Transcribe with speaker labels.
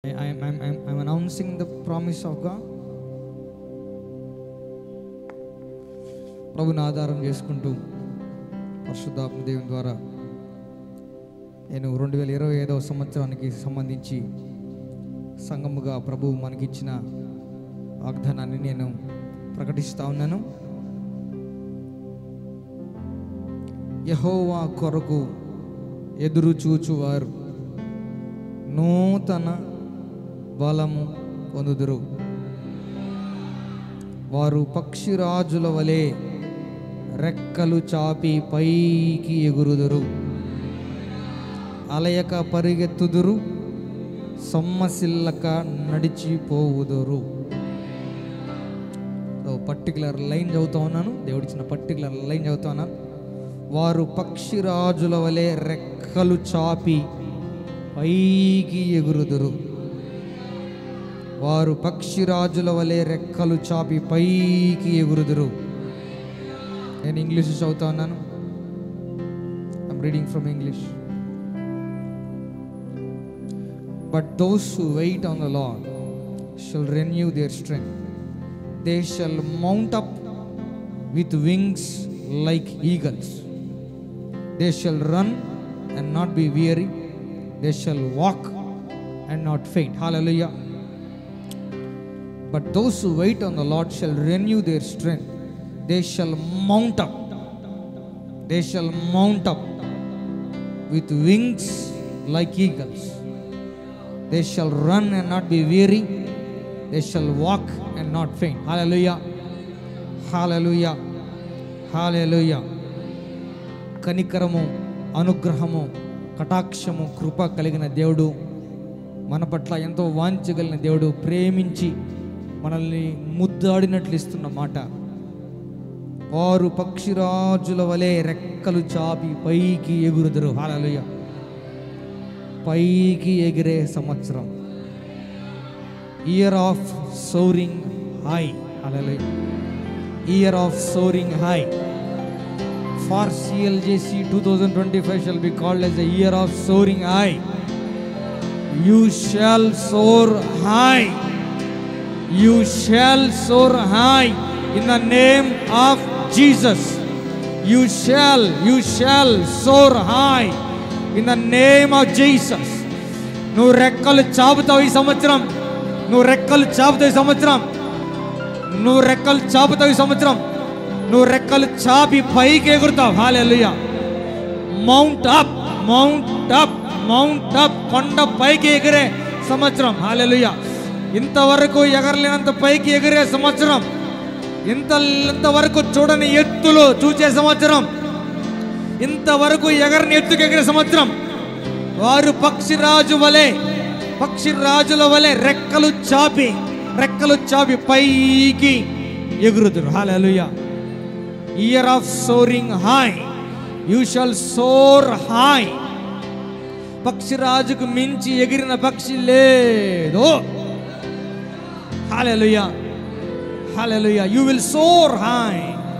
Speaker 1: I'm announcing the promise of God. ప్రభుని ఆధారం చేసుకుంటూ పరిశుద్ధాత్మ దేవుని ద్వారా నేను 2025వ సంవత్సరానికి సంబంధించి సంఘముగా ప్రభువు మనకిచ్చిన వాగ్దానాన్ని నేను ప్రకటిస్తా ఉన్నాను. యెహోవా కొరకు ఎదురు చూచువారు నూతన బలము పొందుదురు. వారు పక్షిరాజుల వలె రెక్కలు చాపి పైకి ఎగురుదురు. అలయక పరిగెత్తుదురు, సొమ్మసిల్లక నడిచిపోవుదురు. పర్టికులర్ లైన్ చదువుతా ఉన్నాను, దేవుడిచ్చిన పర్టికులర్ లైన్ చదువుతా ఉన్నాను. వారు పక్షిరాజుల వలె రెక్కలు చాపి పైకి ఎగురుదురు. వారు పక్షిరాజుల వలె రెక్కలు చాపి పైకి ఎగురుదురు. నేను ఇంగ్లీష్ చదువుతా ఉన్నాను. I'm reading from English. But those who wait on the Lord shall renew their strength. They shall mount up with wings like eagles. They shall run and not be weary. They shall walk and not faint. Hallelujah. But those who wait on the Lord shall renew their strength. They shall mount up. They shall mount up with wings like eagles. They shall run and not be weary. They shall walk and not faint. Hallelujah. Hallelujah. Hallelujah. కనికరము, అనుగ్రహము, కటాక్షము, కృప కలిగిన దేవుడు, మన పట్ల ఎంతో వాంఛగలిగిన దేవుడు, ప్రేమించి మనల్ని ముద్దాడినట్లు ఇస్తున్న మాట. వారు పక్షిరాజుల వలె రెక్కలు చాపి పైకి ఎగురుదురు. హల్లెలూయా. పైకి ఎగిరే సంవత్సరం, year of soaring high. Hallelujah. Year of soaring high. For CLJC 2025 shall be called as the year of soaring high. You shall soar high. You shall soar high in the name of Jesus. You shall soar high in the name of Jesus. నువ్వు రెక్కలు చాపుతావు ఈ సంవత్సరం. నువ్వు రెక్కలు చాపుతావు ఈ సంవత్సరం. నువ్వు రెక్కలు చాపుతావు ఈ సంవత్సరం. నువ్వు రెక్కలు చాపి పైకి ఎగురుతావు. Hallelujah. Mount up, mount up, mount up. కొండ పైకి ఎగిరే సంవత్సరం. హల్లెలూయా. ఇంతవరకు ఎగరలేనంత పైకి ఎగిరే సంవత్సరం. ఇంతవరకు చూడని ఎత్తులు చూసే సంవత్సరం. ఇంతవరకు ఎగరని ఎత్తుకు ఎగిరే సంవత్సరం. వారు పక్షిరాజుల వలె రెక్కలు చాపి పైకి ఎగురుదురు. హల్లెలూయా. Year of soaring high. You shall soar high. పక్షిరాజుకు మించి ఎగిరిన పక్షి లేదు. హల్లెలూయా. హల్లెలూయా. You will soar high.